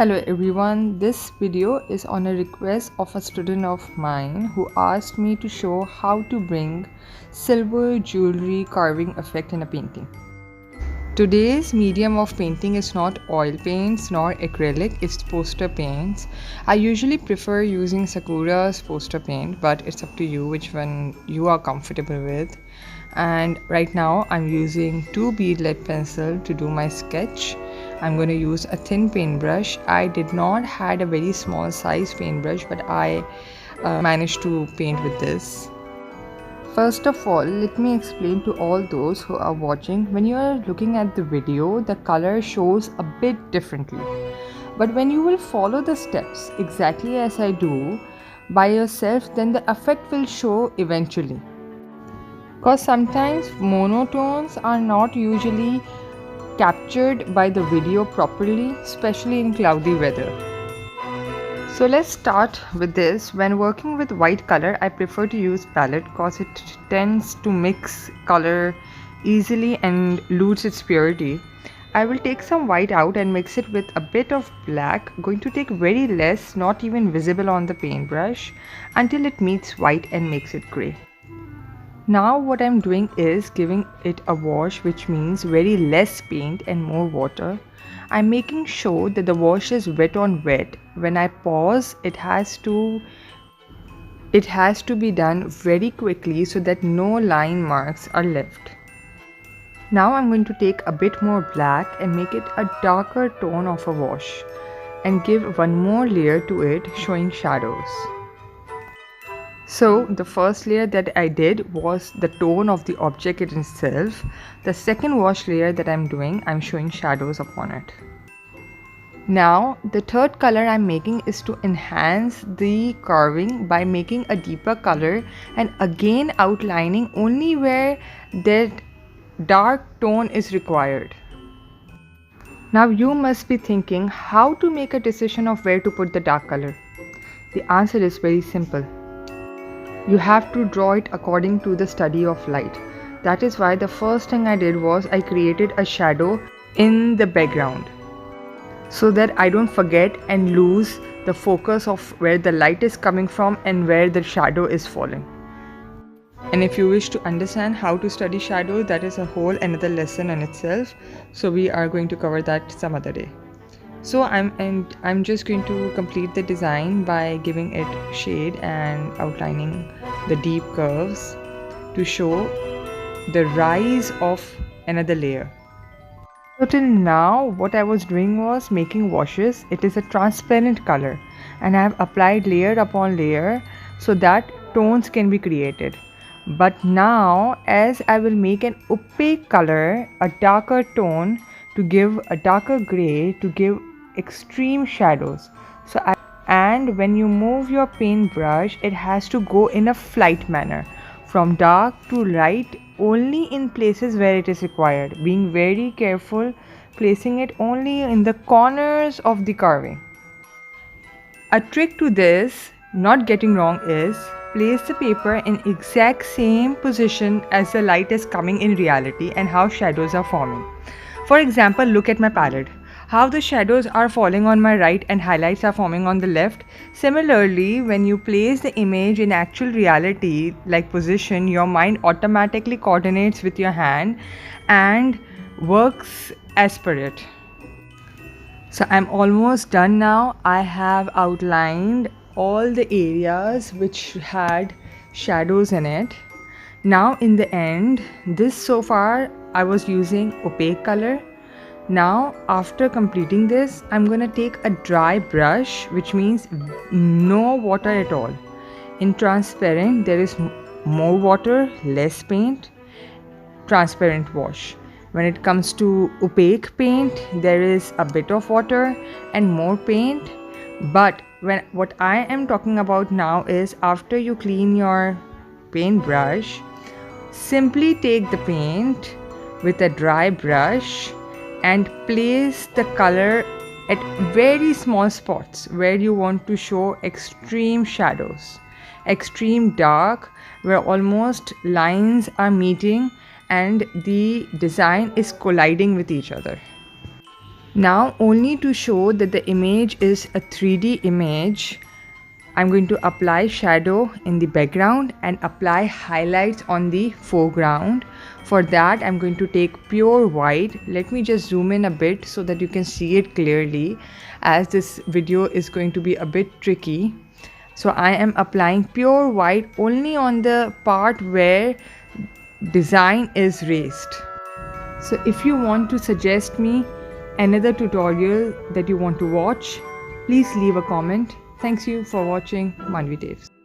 Hello everyone, this video is on a request of a student of mine who asked me to show how to bring silver jewelry carving effect in a painting. Today's medium of painting is not oil paints nor acrylic, it's poster paints. I usually prefer using Sakura's poster paint, but it's up to you which one you are comfortable with. And right now I'm using 2 bead lead pencil to do my sketch. I'm going to use a thin paintbrush. I did not had a very small size paintbrush, but I managed to paint with this. First of all, let me explain to all those who are watching, when you are looking at the video, the color shows a bit differently. But when you will follow the steps exactly as I do by yourself, then the effect will show eventually. Because sometimes monotones are not usually captured by the video properly, especially in cloudy weather. So let's start with this. When working with white color, I prefer to use palette because it tends to mix color easily and lose its purity. I will take some white out and mix it with a bit of black, going to take very less, not even visible on the paintbrush, until it meets white and makes it gray. Now what I'm doing is giving it a wash, which means very less paint and more water. I'm making sure that the wash is wet on wet. When I pause, it has to be done very quickly so that no line marks are left. Now I'm going to take a bit more black and make it a darker tone of a wash and give one more layer to it, showing shadows. So the first layer that I did was the tone of the object itself. The second wash layer that I'm doing, I'm showing shadows upon it. Now the third color I'm making is to enhance the carving by making a deeper color and again outlining only where that dark tone is required. Now you must be thinking how to make a decision of where to put the dark color. The answer is very simple. You have to draw it according to the study of light. That is why the first thing I did was I created a shadow in the background so that I don't forget and lose the focus of where the light is coming from and where the shadow is falling. And if you wish to understand how to study shadow, that is a whole another lesson in itself. So we are going to cover that some other day. So I'm just going to complete the design by giving it shade and outlining the deep curves to show the rise of another layer. So till now what I was doing was making washes. It is a transparent color and I have applied layer upon layer so that tones can be created. But now as I will make an opaque color, a darker tone to give a darker gray to give extreme shadows. And when you move your paintbrush, it has to go in a flight manner from dark to light only in places where it is required, being very careful, placing it only in the corners of the carving. A trick to this, not getting wrong, is place the paper in exact same position as the light is coming in reality and how shadows are forming. For example, look at my palette. How the shadows are falling on my right and highlights are forming on the left. Similarly, when you place the image in actual reality like position, your mind automatically coordinates with your hand and works as per it. So I'm almost done now. I have outlined all the areas which had shadows in it. Now in the end, this so far I was using opaque color. Now after completing this, I'm gonna take a dry brush, which means no water at all. In transparent there is more water, less paint, transparent wash. When it comes to opaque paint, there is a bit of water and more paint. But what I am talking about now is after you clean your paintbrush, simply take the paint with a dry brush and place the color at very small spots where you want to show extreme shadows, extreme dark, where almost lines are meeting and the design is colliding with each other. Now, only to show that the image is a 3D image, I'm going to apply shadow in the background and apply highlights on the foreground. For that, I'm going to take pure white. Let me just zoom in a bit so that you can see it clearly, as this video is going to be a bit tricky. So I am applying pure white only on the part where design is raised. So if you want to suggest me another tutorial that you want to watch, please leave a comment. Thanks you for watching Manvi Tips.